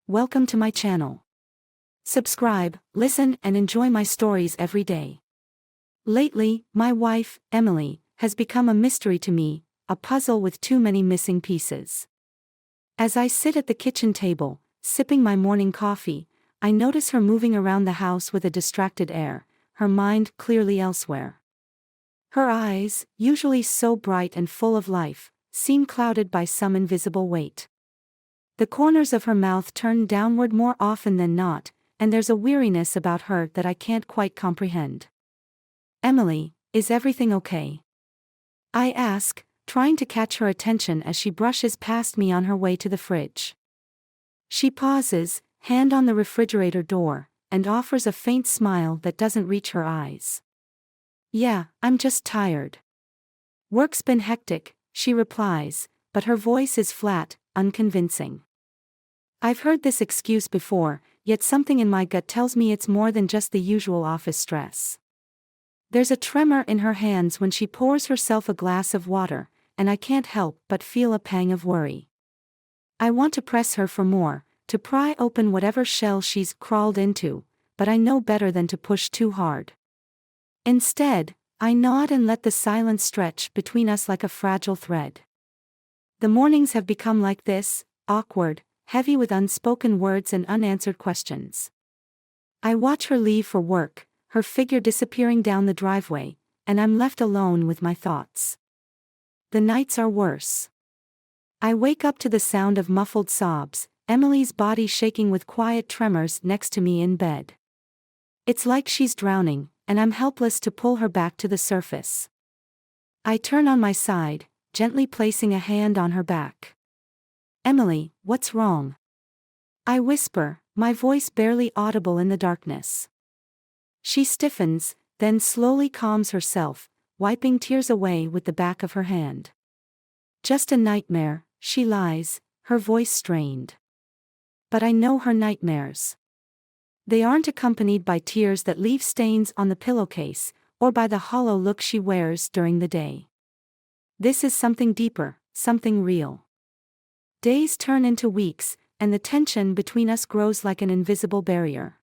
welcome to my channel. Subscribe, listen, and enjoy my stories every day. Lately, my wife, Emily, has become a mystery to me, a puzzle with too many missing pieces. As I sit at the kitchen table, sipping my morning coffee, I notice her moving around the house with a distracted air, her mind clearly elsewhere. Her eyes, usually so bright and full of life, seem clouded by some invisible weight. The corners of her mouth turn downward more often than not, and there's a weariness about her that I can't quite comprehend. "Emily, is everything okay?" I ask, trying to catch her attention as she brushes past me on her way to the fridge. She pauses, hand on the refrigerator door, and offers a faint smile that doesn't reach her eyes. "Yeah, I'm just tired. Work's been hectic," she replies, but her voice is flat, unconvincing. I've heard this excuse before, yet something in my gut tells me it's more than just the usual office stress. There's a tremor in her hands when she pours herself a glass of water, and I can't help but feel a pang of worry. I want to press her for more, to pry open whatever shell she's crawled into, but I know better than to push too hard. Instead, I nod and let the silence stretch between us like a fragile thread. The mornings have become like this, awkward, heavy with unspoken words and unanswered questions. I watch her leave for work, her figure disappearing down the driveway, and I'm left alone with my thoughts. The nights are worse. I wake up to the sound of muffled sobs, Emily's body shaking with quiet tremors next to me in bed. It's like she's drowning, and I'm helpless to pull her back to the surface. I turn on my side, gently placing a hand on her back. "Emily, what's wrong?" I whisper, my voice barely audible in the darkness. She stiffens, then slowly calms herself, wiping tears away with the back of her hand. "Just a nightmare," she lies, her voice strained. But I know her nightmares. They aren't accompanied by tears that leave stains on the pillowcase, or by the hollow look she wears during the day. This is something deeper, something real. Days turn into weeks, and the tension between us grows like an invisible barrier.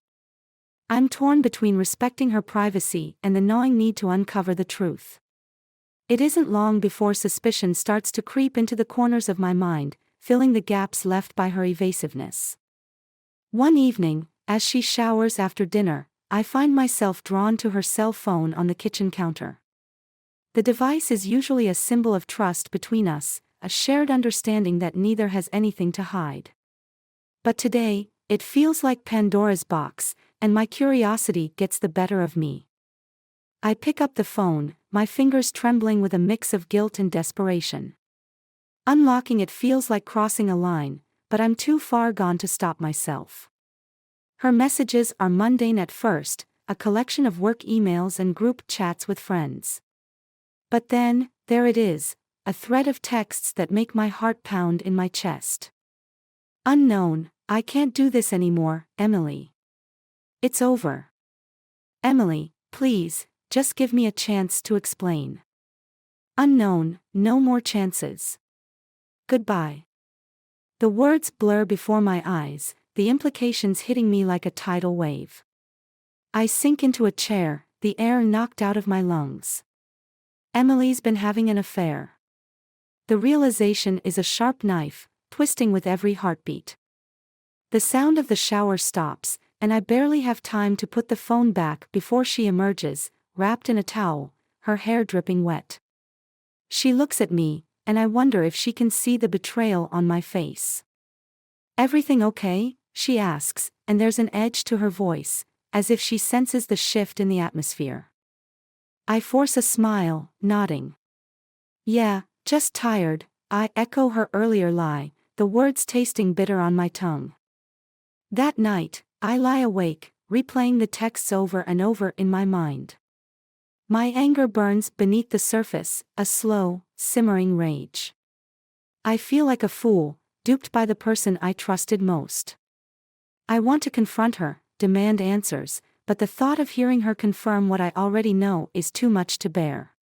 I'm torn between respecting her privacy and the gnawing need to uncover the truth. It isn't long before suspicion starts to creep into the corners of my mind, filling the gaps left by her evasiveness. One evening, as she showers after dinner, I find myself drawn to her cell phone on the kitchen counter. The device is usually a symbol of trust between us, a shared understanding that neither has anything to hide. But today, it feels like Pandora's box, and my curiosity gets the better of me. I pick up the phone, my fingers trembling with a mix of guilt and desperation. Unlocking it feels like crossing a line, but I'm too far gone to stop myself. Her messages are mundane at first, a collection of work emails and group chats with friends. But then, there it is, a thread of texts that make my heart pound in my chest. "Unknown, I can't do this anymore, Emily. It's over. Emily, please, just give me a chance to explain. Unknown, no more chances. Goodbye." The words blur before my eyes, the implications hitting me like a tidal wave. I sink into a chair, the air knocked out of my lungs. Emily's been having an affair. The realization is a sharp knife, twisting with every heartbeat. The sound of the shower stops, and I barely have time to put the phone back before she emerges, wrapped in a towel, her hair dripping wet. She looks at me, and I wonder if she can see the betrayal on my face. "Everything okay?" she asks, and there's an edge to her voice, as if she senses the shift in the atmosphere. I force a smile, nodding. "Yeah, just tired," I echo her earlier lie, the words tasting bitter on my tongue. That night, I lie awake, replaying the texts over and over in my mind. My anger burns beneath the surface, a slow, simmering rage. I feel like a fool, duped by the person I trusted most. I want to confront her, demand answers, but the thought of hearing her confirm what I already know is too much to bear.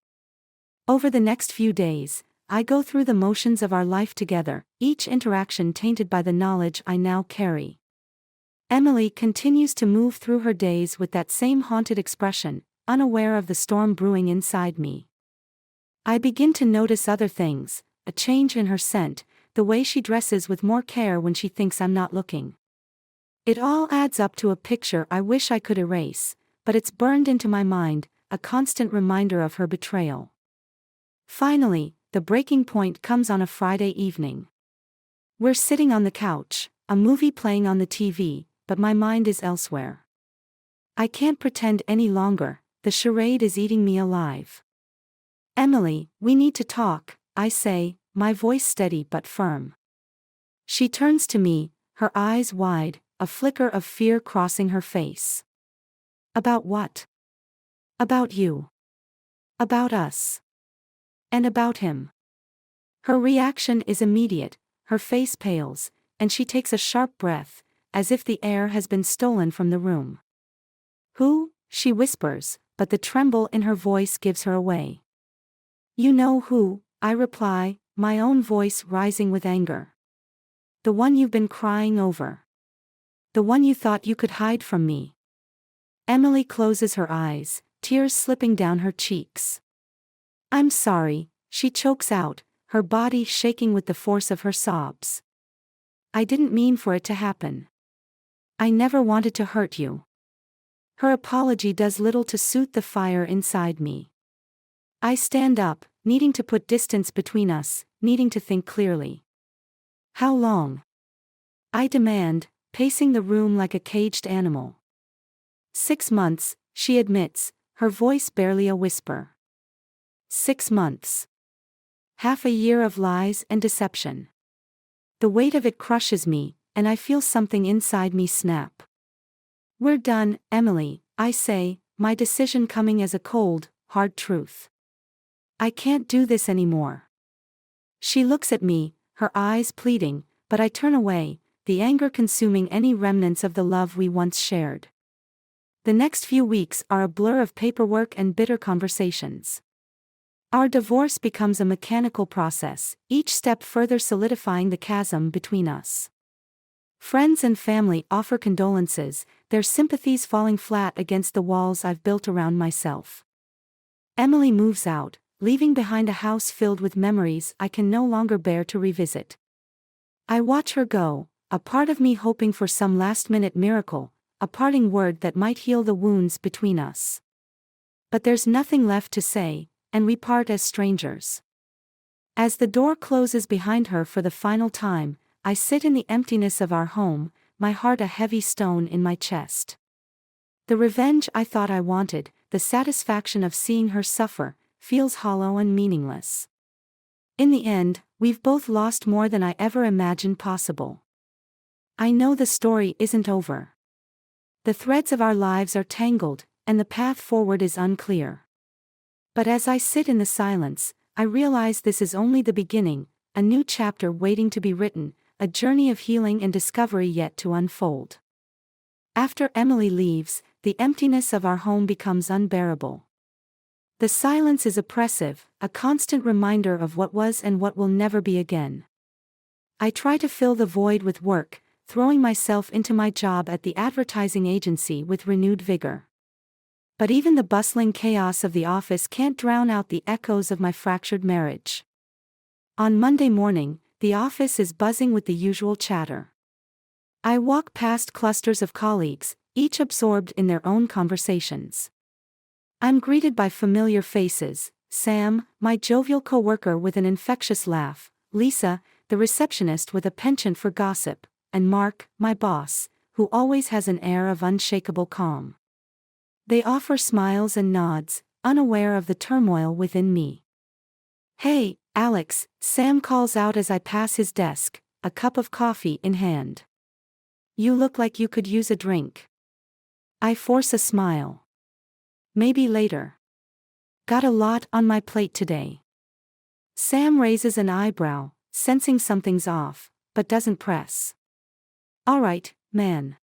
Over the next few days, I go through the motions of our life together, each interaction tainted by the knowledge I now carry. Emily continues to move through her days with that same haunted expression, unaware of the storm brewing inside me. I begin to notice other things, a change in her scent, the way she dresses with more care when she thinks I'm not looking. It all adds up to a picture I wish I could erase, but it's burned into my mind, a constant reminder of her betrayal. Finally, the breaking point comes on a Friday evening. We're sitting on the couch, a movie playing on the TV, but my mind is elsewhere. I can't pretend any longer, the charade is eating me alive. Emily, we need to talk, I say, my voice steady but firm. She turns to me, her eyes wide, a flicker of fear crossing her face. About what? About you. About us. And about him. Her reaction is immediate, her face pales, and she takes a sharp breath, as if the air has been stolen from the room. Who? She whispers, but the tremble in her voice gives her away. You know who, I reply, my own voice rising with anger. The one you've been crying over. The one you thought you could hide from me. Emily closes her eyes, tears slipping down her cheeks. I'm sorry, she chokes out, her body shaking with the force of her sobs. I didn't mean for it to happen. I never wanted to hurt you. Her apology does little to soothe the fire inside me. I stand up, needing to put distance between us, needing to think clearly. How long? I demand, pacing the room like a caged animal. 6 months, she admits, her voice barely a whisper. 6 months. Half a year of lies and deception. The weight of it crushes me, and I feel something inside me snap. We're done, Emily, I say, my decision coming as a cold, hard truth. I can't do this anymore. She looks at me, her eyes pleading, but I turn away, the anger consuming any remnants of the love we once shared. The next few weeks are a blur of paperwork and bitter conversations. Our divorce becomes a mechanical process, each step further solidifying the chasm between us. Friends and family offer condolences, their sympathies falling flat against the walls I've built around myself. Emily moves out, leaving behind a house filled with memories I can no longer bear to revisit. I watch her go, a part of me hoping for some last-minute miracle, a parting word that might heal the wounds between us. But there's nothing left to say, and we part as strangers. As the door closes behind her for the final time, I sit in the emptiness of our home, my heart a heavy stone in my chest. The revenge I thought I wanted, the satisfaction of seeing her suffer, feels hollow and meaningless. In the end, we've both lost more than I ever imagined possible. I know the story isn't over. The threads of our lives are tangled, and the path forward is unclear. But as I sit in the silence, I realize this is only the beginning, a new chapter waiting to be written, a journey of healing and discovery yet to unfold. After Emily leaves, the emptiness of our home becomes unbearable. The silence is oppressive, a constant reminder of what was and what will never be again. I try to fill the void with work, throwing myself into my job at the advertising agency with renewed vigor. But even the bustling chaos of the office can't drown out the echoes of my fractured marriage. On Monday morning, the office is buzzing with the usual chatter. I walk past clusters of colleagues, each absorbed in their own conversations. I'm greeted by familiar faces: Sam, my jovial coworker with an infectious laugh, Lisa, the receptionist with a penchant for gossip, and Mark, my boss, who always has an air of unshakable calm. They offer smiles and nods, unaware of the turmoil within me. Hey, Alex, Sam calls out as I pass his desk, a cup of coffee in hand. You look like you could use a drink. I force a smile. Maybe later. Got a lot on my plate today. Sam raises an eyebrow, sensing something's off, but doesn't press. All right, man.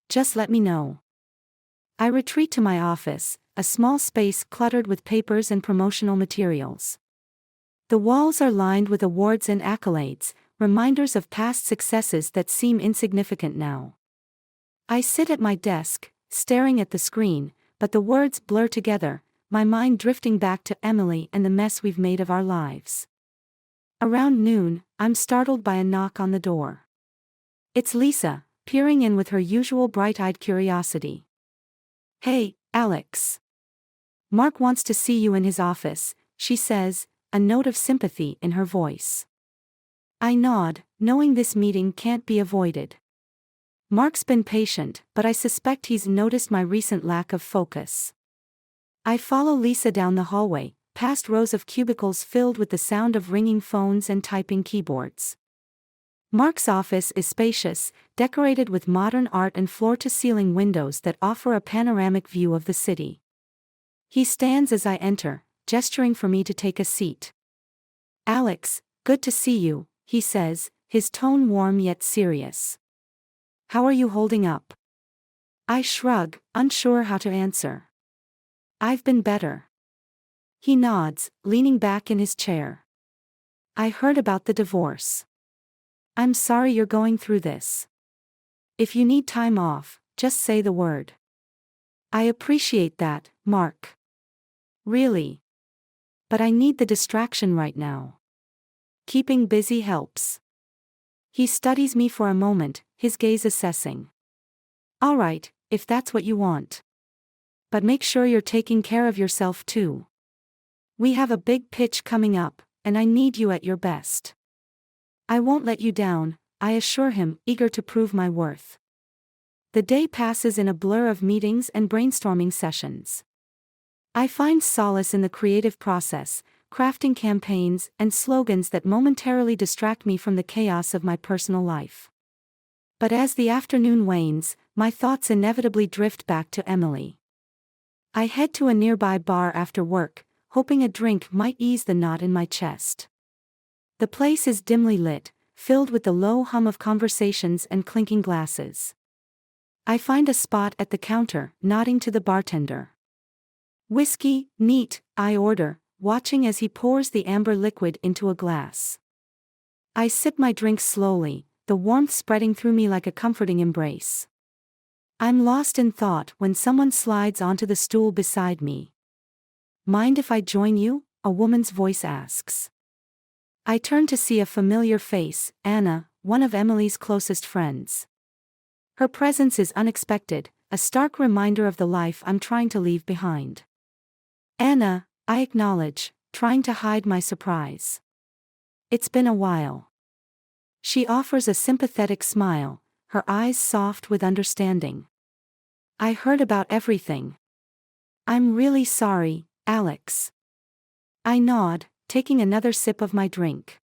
Just let me know. I retreat to my office, a small space cluttered with papers and promotional materials. The walls are lined with awards and accolades, reminders of past successes that seem insignificant now. I sit at my desk, staring at the screen, but the words blur together, my mind drifting back to Emily and the mess we've made of our lives. Around noon, I'm startled by a knock on the door. It's Lisa, peering in with her usual bright-eyed curiosity. "Hey, Alex. Mark wants to see you in his office," she says, a note of sympathy in her voice. I nod, knowing this meeting can't be avoided. Mark's been patient, but I suspect he's noticed my recent lack of focus. I follow Lisa down the hallway, past rows of cubicles filled with the sound of ringing phones and typing keyboards. Mark's office is spacious, decorated with modern art and floor-to-ceiling windows that offer a panoramic view of the city. He stands as I enter, gesturing for me to take a seat. "Alex, good to see you," he says, his tone warm yet serious. "How are you holding up?" I shrug, unsure how to answer. "I've been better." He nods, leaning back in his chair. "I heard about the divorce. I'm sorry you're going through this. If you need time off, just say the word." "I appreciate that, Mark. Really. But I need the distraction right now. Keeping busy helps." He studies me for a moment, his gaze assessing. "All right, if that's what you want. But make sure you're taking care of yourself too. We have a big pitch coming up, and I need you at your best." "I won't let you down," I assure him, eager to prove my worth. The day passes in a blur of meetings and brainstorming sessions. I find solace in the creative process, crafting campaigns and slogans that momentarily distract me from the chaos of my personal life. But as the afternoon wanes, my thoughts inevitably drift back to Emily. I head to a nearby bar after work, hoping a drink might ease the knot in my chest. The place is dimly lit, filled with the low hum of conversations and clinking glasses. I find a spot at the counter, nodding to the bartender. "Whiskey, neat," I order, watching as he pours the amber liquid into a glass. I sip my drink slowly, the warmth spreading through me like a comforting embrace. I'm lost in thought when someone slides onto the stool beside me. "Mind if I join you?" a woman's voice asks. I turn to see a familiar face, Anna, one of Emily's closest friends. Her presence is unexpected, a stark reminder of the life I'm trying to leave behind. "Anna," I acknowledge, trying to hide my surprise. "It's been a while." She offers a sympathetic smile, her eyes soft with understanding. "I heard about everything. I'm really sorry, Alex." I nod, taking another sip of my drink.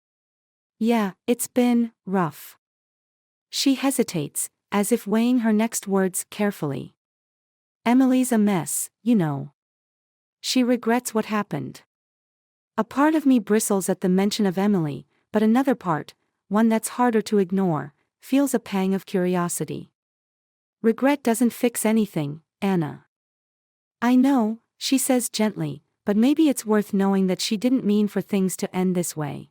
"Yeah, it's been rough." She hesitates, as if weighing her next words carefully. "Emily's a mess, you know. She regrets what happened." A part of me bristles at the mention of Emily, but another part, one that's harder to ignore, feels a pang of curiosity. "Regret doesn't fix anything, Anna." "I know," she says gently, "but maybe it's worth knowing that she didn't mean for things to end this way."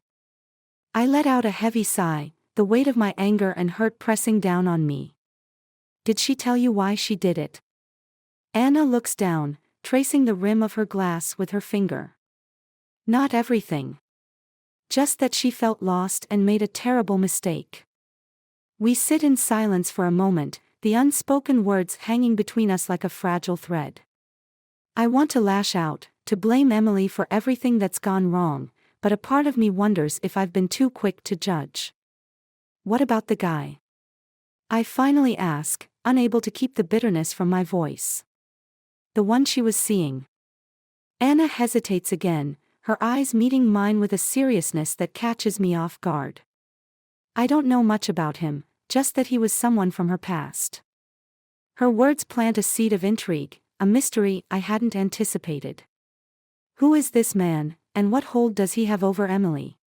I let out a heavy sigh, the weight of my anger and hurt pressing down on me. "Did she tell you why she did it?" Anna looks down, tracing the rim of her glass with her finger. "Not everything. Just that she felt lost and made a terrible mistake." We sit in silence for a moment, the unspoken words hanging between us like a fragile thread. I want to lash out, to blame Emily for everything that's gone wrong, but a part of me wonders if I've been too quick to judge. "What about the guy?" I finally ask, unable to keep the bitterness from my voice. "The one she was seeing." Anna hesitates again, her eyes meeting mine with a seriousness that catches me off guard. "I don't know much about him, just that he was someone from her past." Her words plant a seed of intrigue, a mystery I hadn't anticipated. Who is this man, and what hold does he have over Emily?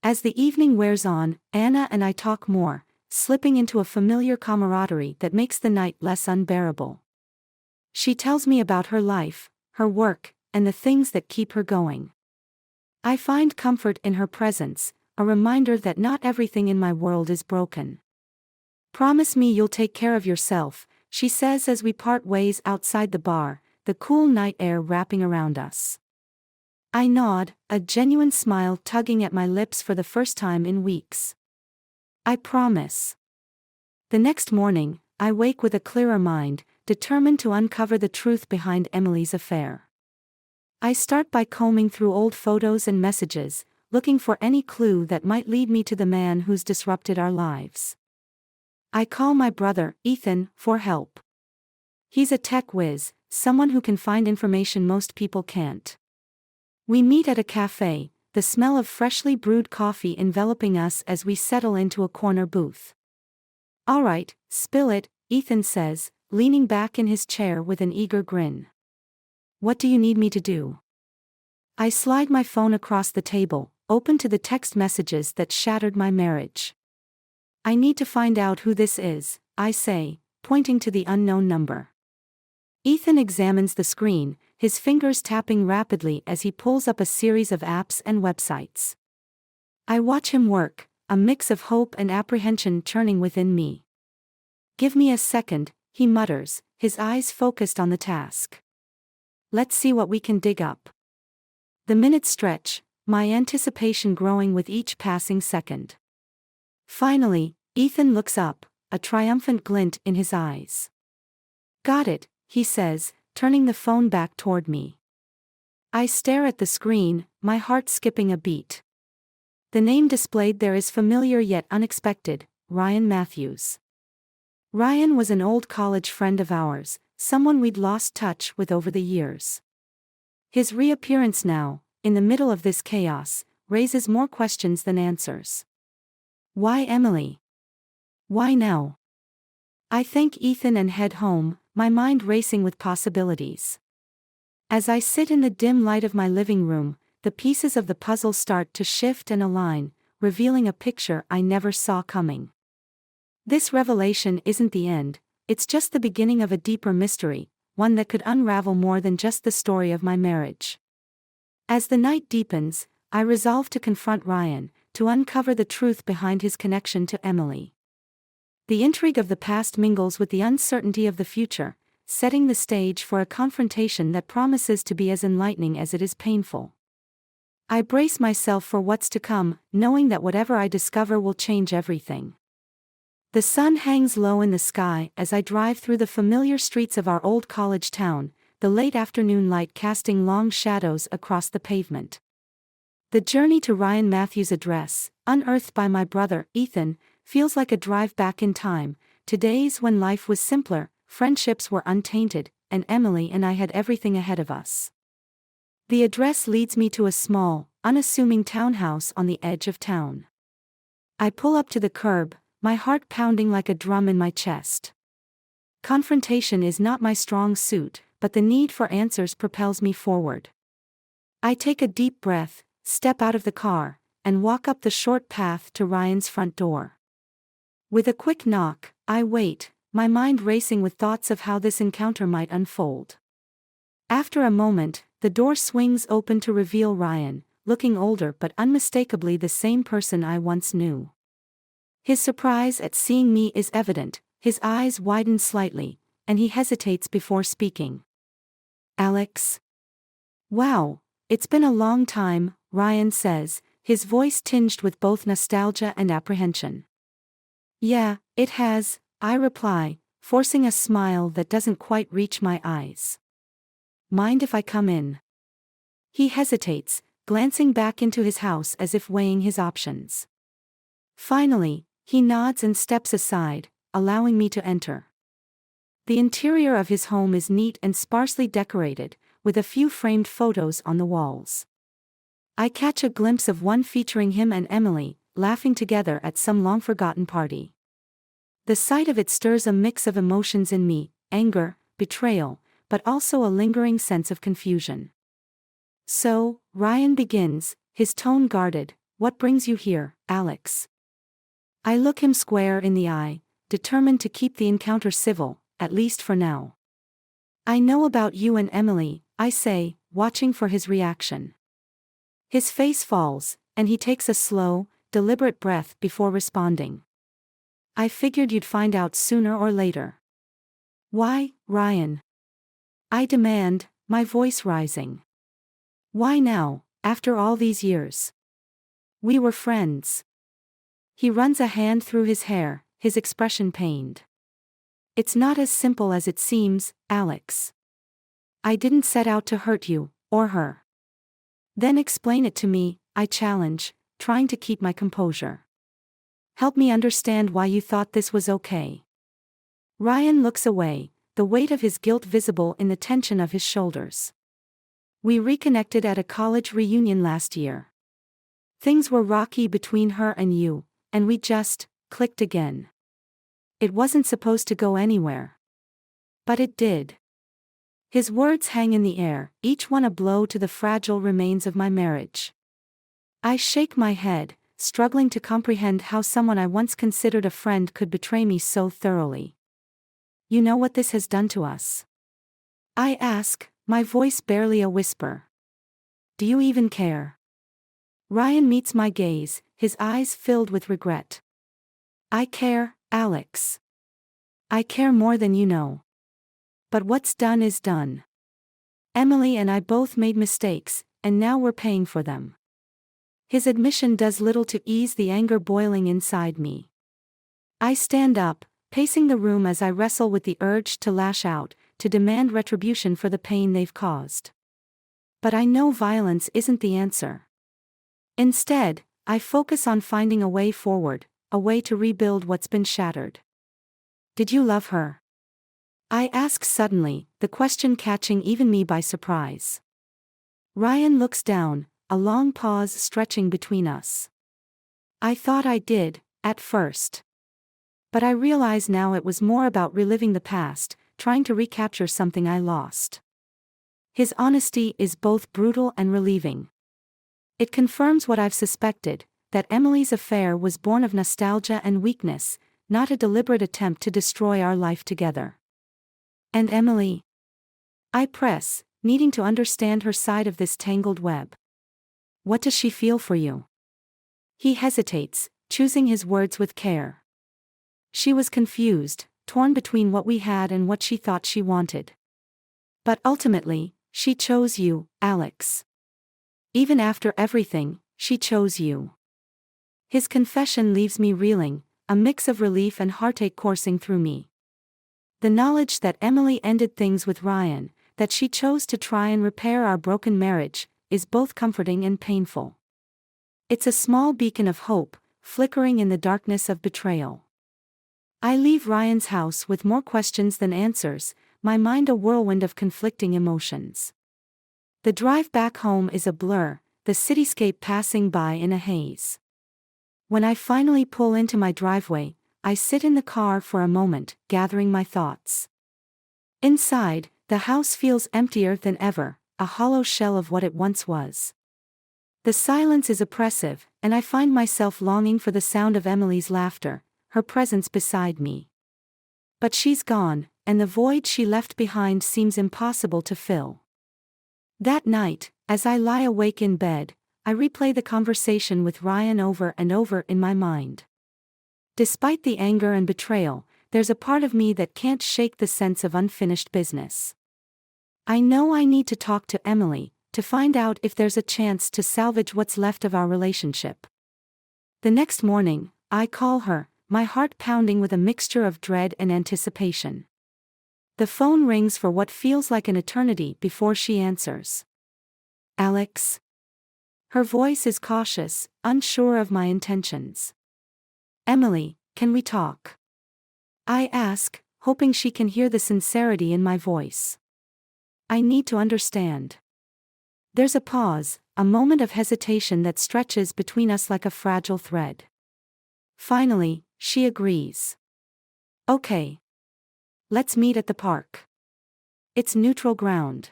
As the evening wears on, Anna and I talk more, slipping into a familiar camaraderie that makes the night less unbearable. She tells me about her life, her work, and the things that keep her going. I find comfort in her presence, a reminder that not everything in my world is broken. Promise me you'll take care of yourself, she says as we part ways outside the bar, the cool night air wrapping around us. I nod, a genuine smile tugging at my lips for the first time in weeks. I promise. The next morning, I wake with a clearer mind, determined to uncover the truth behind Emily's affair. I start by combing through old photos and messages, looking for any clue that might lead me to the man who's disrupted our lives. I call my brother, Ethan, for help. He's a tech whiz, someone who can find information most people can't. We meet at a cafe, the smell of freshly brewed coffee enveloping us as we settle into a corner booth. All right, spill it, Ethan says, leaning back in his chair with an eager grin. What do you need me to do? I slide my phone across the table, open to the text messages that shattered my marriage. I need to find out who this is, I say, pointing to the unknown number. Ethan examines the screen, his fingers tapping rapidly as he pulls up a series of apps and websites. I watch him work, a mix of hope and apprehension churning within me. Give me a second, he mutters, his eyes focused on the task. Let's see what we can dig up. The minutes stretch, my anticipation growing with each passing second. Finally, Ethan looks up, a triumphant glint in his eyes. Got it, he says, turning the phone back toward me. I stare at the screen, my heart skipping a beat. The name displayed there is familiar yet unexpected, Ryan Matthews. Ryan was an old college friend of ours, someone we'd lost touch with over the years. His reappearance now, in the middle of this chaos, raises more questions than answers. Why Emily? Why now? I thank Ethan and head home, my mind racing with possibilities. As I sit in the dim light of my living room, the pieces of the puzzle start to shift and align, revealing a picture I never saw coming. This revelation isn't the end, it's just the beginning of a deeper mystery, one that could unravel more than just the story of my marriage. As the night deepens, I resolve to confront Ryan, to uncover the truth behind his connection to Emily. The intrigue of the past mingles with the uncertainty of the future, setting the stage for a confrontation that promises to be as enlightening as it is painful. I brace myself for what's to come, knowing that whatever I discover will change everything. The sun hangs low in the sky as I drive through the familiar streets of our old college town, the late afternoon light casting long shadows across the pavement. The journey to Ryan Matthews' address, unearthed by my brother, Ethan, feels like a drive back in time, to days when life was simpler, friendships were untainted, and Emily and I had everything ahead of us. The address leads me to a small, unassuming townhouse on the edge of town. I pull up to the curb, my heart pounding like a drum in my chest. Confrontation is not my strong suit, but the need for answers propels me forward. I take a deep breath, step out of the car, and walk up the short path to Ryan's front door. With a quick knock, I wait, my mind racing with thoughts of how this encounter might unfold. After a moment, the door swings open to reveal Ryan, looking older but unmistakably the same person I once knew. His surprise at seeing me is evident, his eyes widen slightly, and he hesitates before speaking. Alex? Wow, it's been a long time, Ryan says, his voice tinged with both nostalgia and apprehension. Yeah, it has, I reply, forcing a smile that doesn't quite reach my eyes. Mind if I come in? He hesitates, glancing back into his house as if weighing his options. Finally, he nods and steps aside, allowing me to enter. The interior of his home is neat and sparsely decorated, with a few framed photos on the walls. I catch a glimpse of one featuring him and Emily, laughing together at some long-forgotten party. The sight of it stirs a mix of emotions in me, anger, betrayal, but also a lingering sense of confusion. So, Ryan begins, his tone guarded, "What brings you here, Alex?" I look him square in the eye, determined to keep the encounter civil, at least for now. "I know about you and Emily," I say, watching for his reaction. His face falls, and he takes a slow, deliberate breath before responding. I figured you'd find out sooner or later. Why, Ryan? I demand, my voice rising. Why now, after all these years? We were friends. He runs a hand through his hair, his expression pained. It's not as simple as it seems, Alex. I didn't set out to hurt you, or her. Then explain it to me, I challenge, trying to keep my composure. Help me understand why you thought this was okay. Ryan looks away, the weight of his guilt visible in the tension of his shoulders. We reconnected at a college reunion last year. Things were rocky between her and you, and we just clicked again. It wasn't supposed to go anywhere. But it did. His words hang in the air, each one a blow to the fragile remains of my marriage. I shake my head, struggling to comprehend how someone I once considered a friend could betray me so thoroughly. You know what this has done to us? I ask, my voice barely a whisper. Do you even care? Ryan meets my gaze, his eyes filled with regret. I care, Alex. I care more than you know. But what's done is done. Emily and I both made mistakes, and now we're paying for them. His admission does little to ease the anger boiling inside me. I stand up, pacing the room as I wrestle with the urge to lash out, to demand retribution for the pain they've caused. But I know violence isn't the answer. Instead, I focus on finding a way forward, a way to rebuild what's been shattered. Did you love her? I ask suddenly, the question catching even me by surprise. Ryan looks down, a long pause stretching between us. I thought I did, at first. But I realize now it was more about reliving the past, trying to recapture something I lost. His honesty is both brutal and relieving. It confirms what I've suspected, that Emily's affair was born of nostalgia and weakness, not a deliberate attempt to destroy our life together. And Emily? I press, needing to understand her side of this tangled web. What does she feel for you? He hesitates, choosing his words with care. She was confused, torn between what we had and what she thought she wanted. But ultimately, she chose you, Alex. Even after everything, she chose you. His confession leaves me reeling, a mix of relief and heartache coursing through me. The knowledge that Emily ended things with Ryan, that she chose to try and repair our broken marriage, is both comforting and painful. It's a small beacon of hope, flickering in the darkness of betrayal. I leave Ryan's house with more questions than answers, my mind a whirlwind of conflicting emotions. The drive back home is a blur, the cityscape passing by in a haze. When I finally pull into my driveway, I sit in the car for a moment, gathering my thoughts. Inside, the house feels emptier than ever, a hollow shell of what it once was. The silence is oppressive, and I find myself longing for the sound of Emily's laughter, her presence beside me. But she's gone, and the void she left behind seems impossible to fill. That night, as I lie awake in bed, I replay the conversation with Ryan over and over in my mind. Despite the anger and betrayal, there's a part of me that can't shake the sense of unfinished business. I know I need to talk to Emily, to find out if there's a chance to salvage what's left of our relationship. The next morning, I call her, my heart pounding with a mixture of dread and anticipation. The phone rings for what feels like an eternity before she answers. Alex? Her voice is cautious, unsure of my intentions. Emily, can we talk? I ask, hoping she can hear the sincerity in my voice. I need to understand. There's a pause, a moment of hesitation that stretches between us like a fragile thread. Finally, she agrees. Okay. Let's meet at the park. It's neutral ground.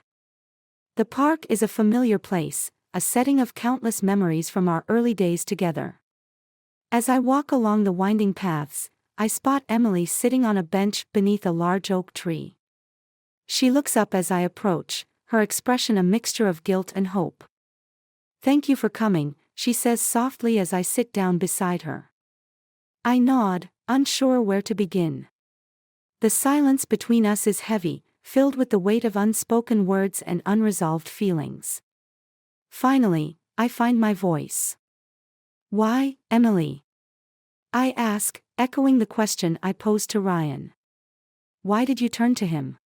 The park is a familiar place, a setting of countless memories from our early days together. As I walk along the winding paths, I spot Emily sitting on a bench beneath a large oak tree. She looks up as I approach, her expression a mixture of guilt and hope. Thank you for coming, she says softly as I sit down beside her. I nod, unsure where to begin. The silence between us is heavy, filled with the weight of unspoken words and unresolved feelings. Finally, I find my voice. "Why, Emily?" I ask, echoing the question I posed to Ryan. "Why did you turn to him?"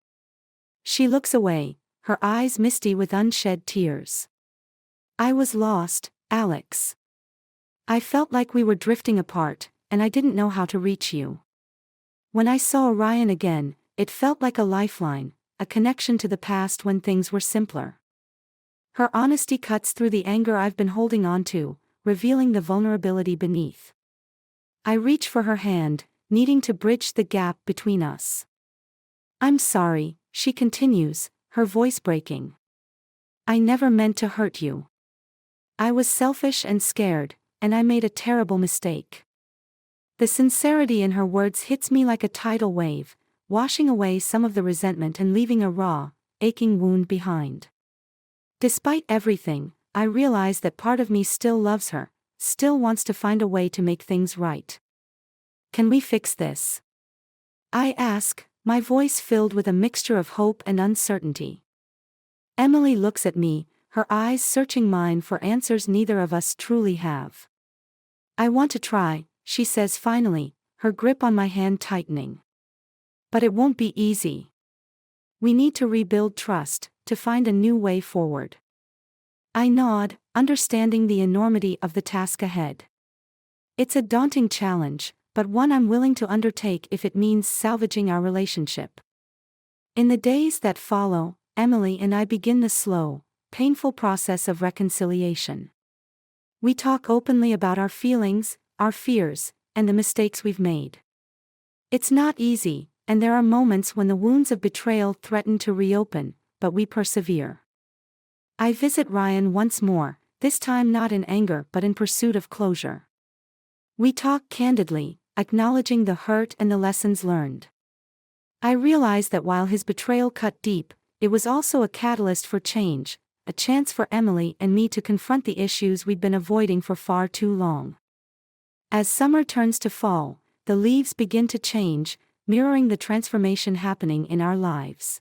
She looks away, her eyes misty with unshed tears. "I was lost, Alex. I felt like we were drifting apart, and I didn't know how to reach you. When I saw Ryan again, it felt like a lifeline, a connection to the past when things were simpler." Her honesty cuts through the anger I've been holding on to, revealing the vulnerability beneath. I reach for her hand, needing to bridge the gap between us. "I'm sorry," she continues, her voice breaking. "I never meant to hurt you. I was selfish and scared, and I made a terrible mistake." The sincerity in her words hits me like a tidal wave, washing away some of the resentment and leaving a raw, aching wound behind. Despite everything, I realize that part of me still loves her, still wants to find a way to make things right. "Can we fix this?" I ask, my voice filled with a mixture of hope and uncertainty. Emily looks at me, her eyes searching mine for answers neither of us truly have. "I want to try," she says finally, her grip on my hand tightening. "But it won't be easy. We need to rebuild trust, to find a new way forward." I nod, understanding the enormity of the task ahead. It's a daunting challenge, but one I'm willing to undertake if it means salvaging our relationship. In the days that follow, Emily and I begin the slow, painful process of reconciliation. We talk openly about our feelings, our fears, and the mistakes we've made. It's not easy, and there are moments when the wounds of betrayal threaten to reopen, but we persevere. I visit Ryan once more, this time not in anger but in pursuit of closure. We talk candidly, acknowledging the hurt and the lessons learned. I realize that while his betrayal cut deep, it was also a catalyst for change, a chance for Emily and me to confront the issues we'd been avoiding for far too long. As summer turns to fall, the leaves begin to change, mirroring the transformation happening in our lives.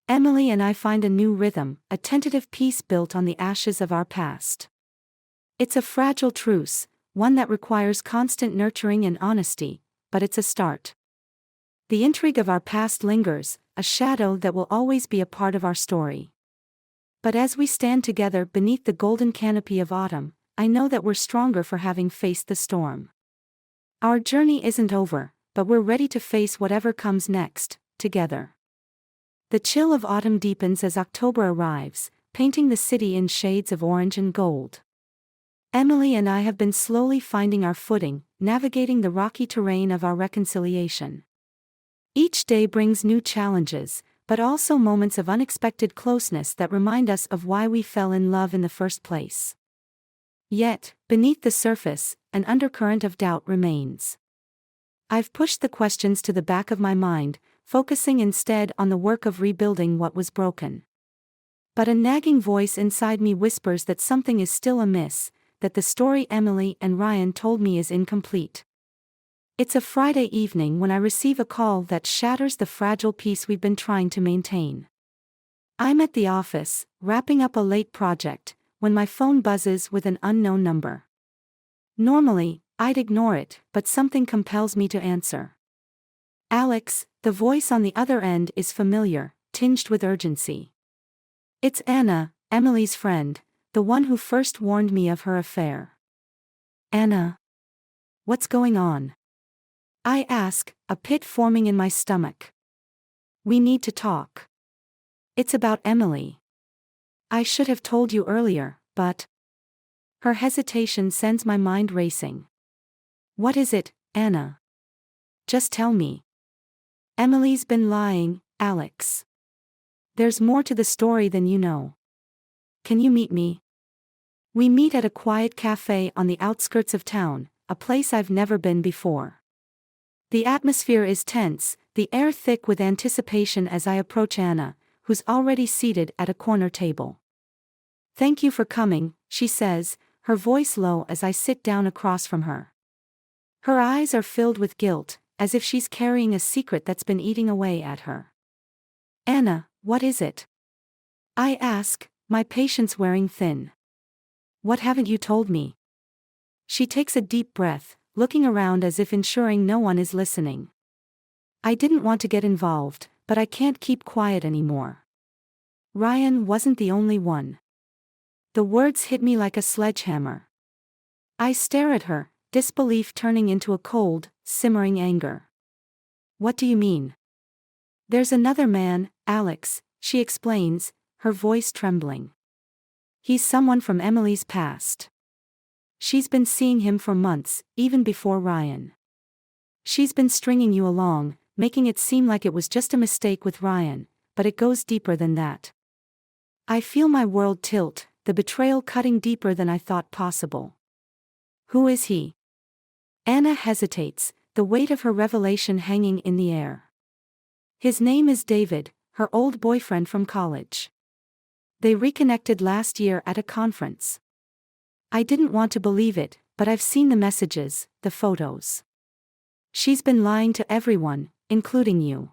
Emily and I find a new rhythm, a tentative peace built on the ashes of our past. It's a fragile truce, one that requires constant nurturing and honesty, but it's a start. The intrigue of our past lingers, a shadow that will always be a part of our story. But as we stand together beneath the golden canopy of autumn, I know that we're stronger for having faced the storm. Our journey isn't over, but we're ready to face whatever comes next, together. The chill of autumn deepens as October arrives, painting the city in shades of orange and gold. Emily and I have been slowly finding our footing, navigating the rocky terrain of our reconciliation. Each day brings new challenges, but also moments of unexpected closeness that remind us of why we fell in love in the first place. Yet, beneath the surface, an undercurrent of doubt remains. I've pushed the questions to the back of my mind, focusing instead on the work of rebuilding what was broken. But a nagging voice inside me whispers that something is still amiss, that the story Emily and Ryan told me is incomplete. It's a Friday evening when I receive a call that shatters the fragile peace we've been trying to maintain. I'm at the office, wrapping up a late project, when my phone buzzes with an unknown number. Normally, I'd ignore it, but something compels me to answer. "Alex," the voice on the other end is familiar, tinged with urgency. It's Anna, Emily's friend, the one who first warned me of her affair. "Anna. What's going on?" I ask, a pit forming in my stomach. "We need to talk. It's about Emily. I should have told you earlier, but..." Her hesitation sends my mind racing. "What is it, Anna? Just tell me." "Emily's been lying, Alex. There's more to the story than you know. Can you meet me?" We meet at a quiet cafe on the outskirts of town, a place I've never been before. The atmosphere is tense, the air thick with anticipation as I approach Anna, who's already seated at a corner table. "Thank you for coming," she says, her voice low as I sit down across from her. Her eyes are filled with guilt, as if she's carrying a secret that's been eating away at her. Anna, what is it? I ask, my patience wearing thin. What haven't you told me? She takes a deep breath, looking around as if ensuring no one is listening. I didn't want to get involved, but I can't keep quiet anymore. Ryan wasn't the only one. The words hit me like a sledgehammer. I stare at her, disbelief turning into a cold, simmering anger. What do you mean? There's another man, Alex, she explains, her voice trembling. He's someone from Emily's past. She's been seeing him for months, even before Ryan. She's been stringing you along, making it seem like it was just a mistake with Ryan, but it goes deeper than that. I feel my world tilt, the betrayal cutting deeper than I thought possible. Who is he? Anna hesitates, the weight of her revelation hanging in the air. His name is David, her old boyfriend from college. They reconnected last year at a conference. I didn't want to believe it, but I've seen the messages, the photos. She's been lying to everyone, including you.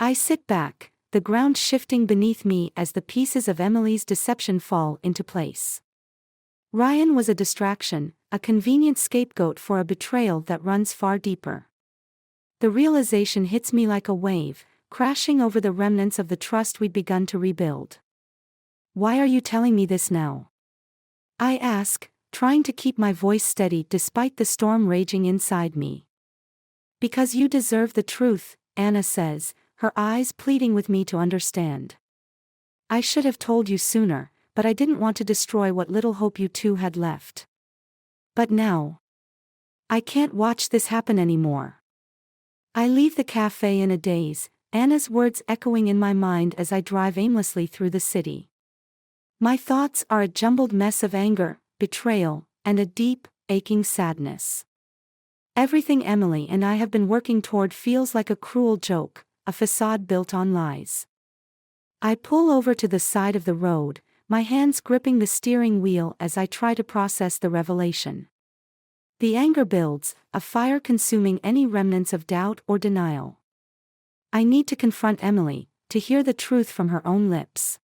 I sit back, the ground shifting beneath me as the pieces of Emily's deception fall into place. Ryan was a distraction, a convenient scapegoat for a betrayal that runs far deeper. The realization hits me like a wave, crashing over the remnants of the trust we'd begun to rebuild. Why are you telling me this now? I ask, trying to keep my voice steady despite the storm raging inside me. Because you deserve the truth, Anna says, her eyes pleading with me to understand. I should have told you sooner, but I didn't want to destroy what little hope you two had left. But now, I can't watch this happen anymore. I leave the cafe in a daze, Anna's words echoing in my mind as I drive aimlessly through the city. My thoughts are a jumbled mess of anger, betrayal, and a deep, aching sadness. Everything Emily and I have been working toward feels like a cruel joke, a facade built on lies. I pull over to the side of the road, my hands gripping the steering wheel as I try to process the revelation. The anger builds, a fire consuming any remnants of doubt or denial. I need to confront Emily, to hear the truth from her own lips.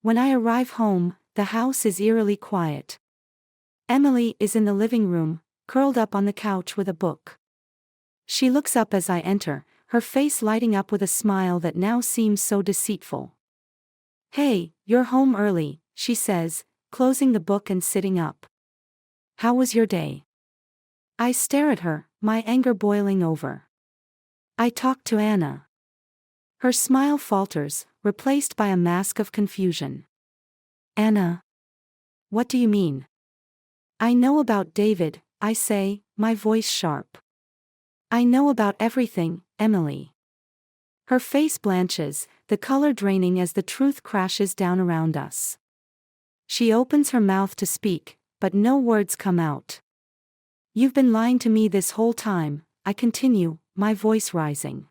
When I arrive home, the house is eerily quiet. Emily is in the living room, curled up on the couch with a book. She looks up as I enter, her face lighting up with a smile that now seems so deceitful. Hey, you're home early, she says, closing the book and sitting up. How was your day? I stare at her, my anger boiling over. I talk to Anna. Her smile falters, replaced by a mask of confusion. Anna. What do you mean? I know about David, I say, my voice sharp. I know about everything, Emily. Her face blanches, the color draining as the truth crashes down around us. She opens her mouth to speak, but no words come out. You've been lying to me this whole time, I continue, my voice rising.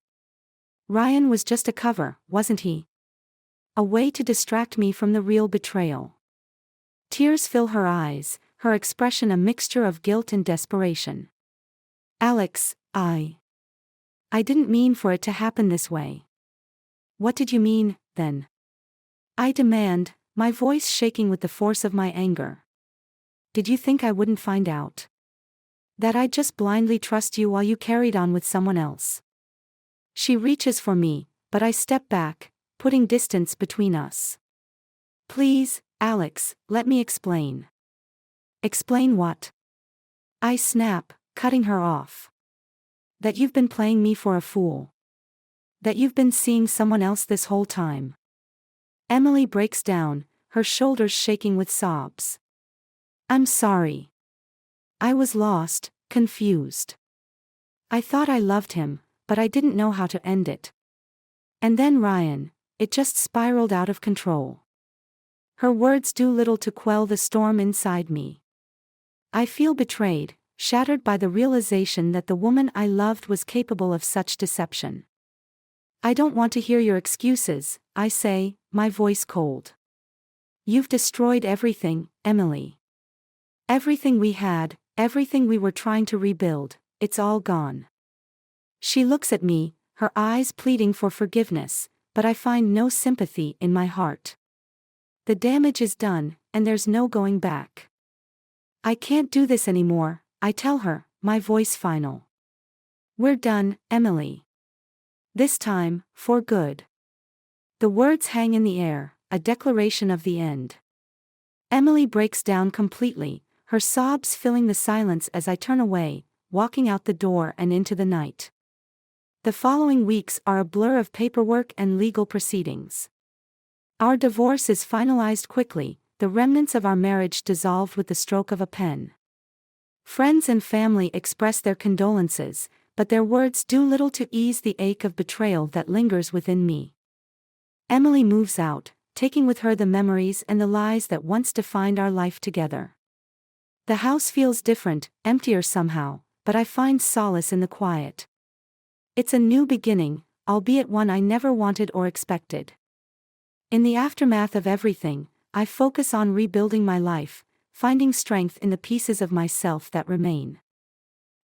Ryan was just a cover, wasn't he? A way to distract me from the real betrayal. Tears fill her eyes, her expression a mixture of guilt and desperation. Alex, I didn't mean for it to happen this way. What did you mean, then? I demand, my voice shaking with the force of my anger. Did you think I wouldn't find out? That I'd just blindly trust you while you carried on with someone else? She reaches for me, but I step back, putting distance between us. Please, Alex, let me explain. Explain what? I snap, cutting her off. That you've been playing me for a fool. That you've been seeing someone else this whole time. Emily breaks down, her shoulders shaking with sobs. I'm sorry. I was lost, confused. I thought I loved him, but I didn't know how to end it. And then Ryan, it just spiraled out of control. Her words do little to quell the storm inside me. I feel betrayed, shattered by the realization that the woman I loved was capable of such deception. I don't want to hear your excuses, I say, my voice cold. You've destroyed everything, Emily. Everything we had, everything we were trying to rebuild, it's all gone. She looks at me, her eyes pleading for forgiveness, but I find no sympathy in my heart. The damage is done, and there's no going back. I can't do this anymore, I tell her, my voice final. We're done, Emily. This time, for good. The words hang in the air, a declaration of the end. Emily breaks down completely, her sobs filling the silence as I turn away, walking out the door and into the night. The following weeks are a blur of paperwork and legal proceedings. Our divorce is finalized quickly, the remnants of our marriage dissolved with the stroke of a pen. Friends and family express their condolences, but their words do little to ease the ache of betrayal that lingers within me. Emily moves out, taking with her the memories and the lies that once defined our life together. The house feels different, emptier somehow, but I find solace in the quiet. It's a new beginning, albeit one I never wanted or expected. In the aftermath of everything, I focus on rebuilding my life, finding strength in the pieces of myself that remain.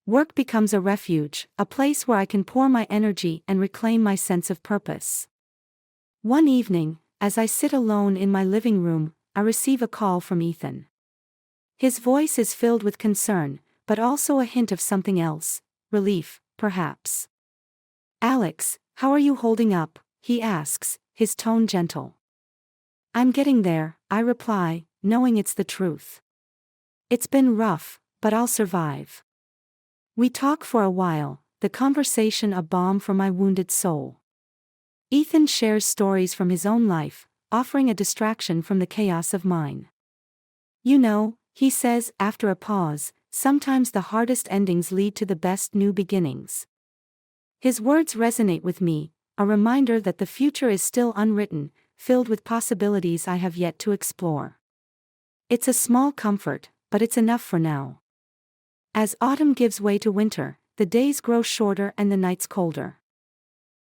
Work becomes a refuge, a place where I can pour my energy and reclaim my sense of purpose. One evening, as I sit alone in my living room, I receive a call from Ethan. His voice is filled with concern, but also a hint of something else, relief, perhaps. Alex, how are you holding up? He asks, his tone gentle. I'm getting there, I reply, knowing it's the truth. It's been rough, but I'll survive. We talk for a while, the conversation a balm for my wounded soul. Ethan shares stories from his own life, offering a distraction from the chaos of mine. You know, he says after a pause, sometimes the hardest endings lead to the best new beginnings. His words resonate with me, a reminder that the future is still unwritten, filled with possibilities I have yet to explore. It's a small comfort, but it's enough for now. As autumn gives way to winter, the days grow shorter and the nights colder.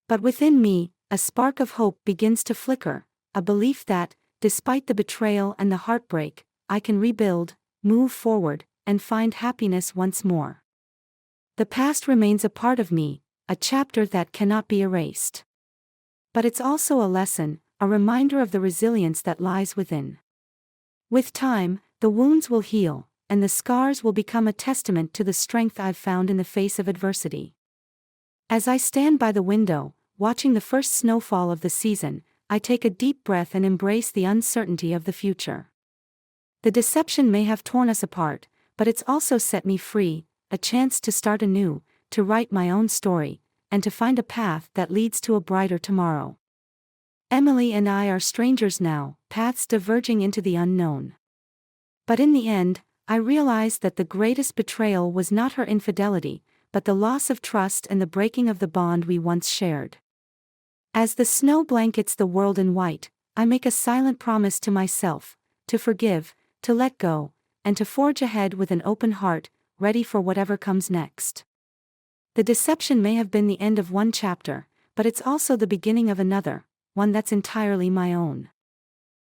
But within me, a spark of hope begins to flicker, a belief that, despite the betrayal and the heartbreak, I can rebuild, move forward, and find happiness once more. The past remains a part of me, a chapter that cannot be erased. But it's also a lesson, a reminder of the resilience that lies within. With time, the wounds will heal, and the scars will become a testament to the strength I've found in the face of adversity. As I stand by the window, watching the first snowfall of the season, I take a deep breath and embrace the uncertainty of the future. The deception may have torn us apart, but it's also set me free, a chance to start anew, to write my own story, and to find a path that leads to a brighter tomorrow. Emily and I are strangers now, paths diverging into the unknown. But in the end, I realized that the greatest betrayal was not her infidelity, but the loss of trust and the breaking of the bond we once shared. As the snow blankets the world in white, I make a silent promise to myself, to forgive, to let go, and to forge ahead with an open heart, ready for whatever comes next. The deception may have been the end of one chapter, but it's also the beginning of another, one that's entirely my own.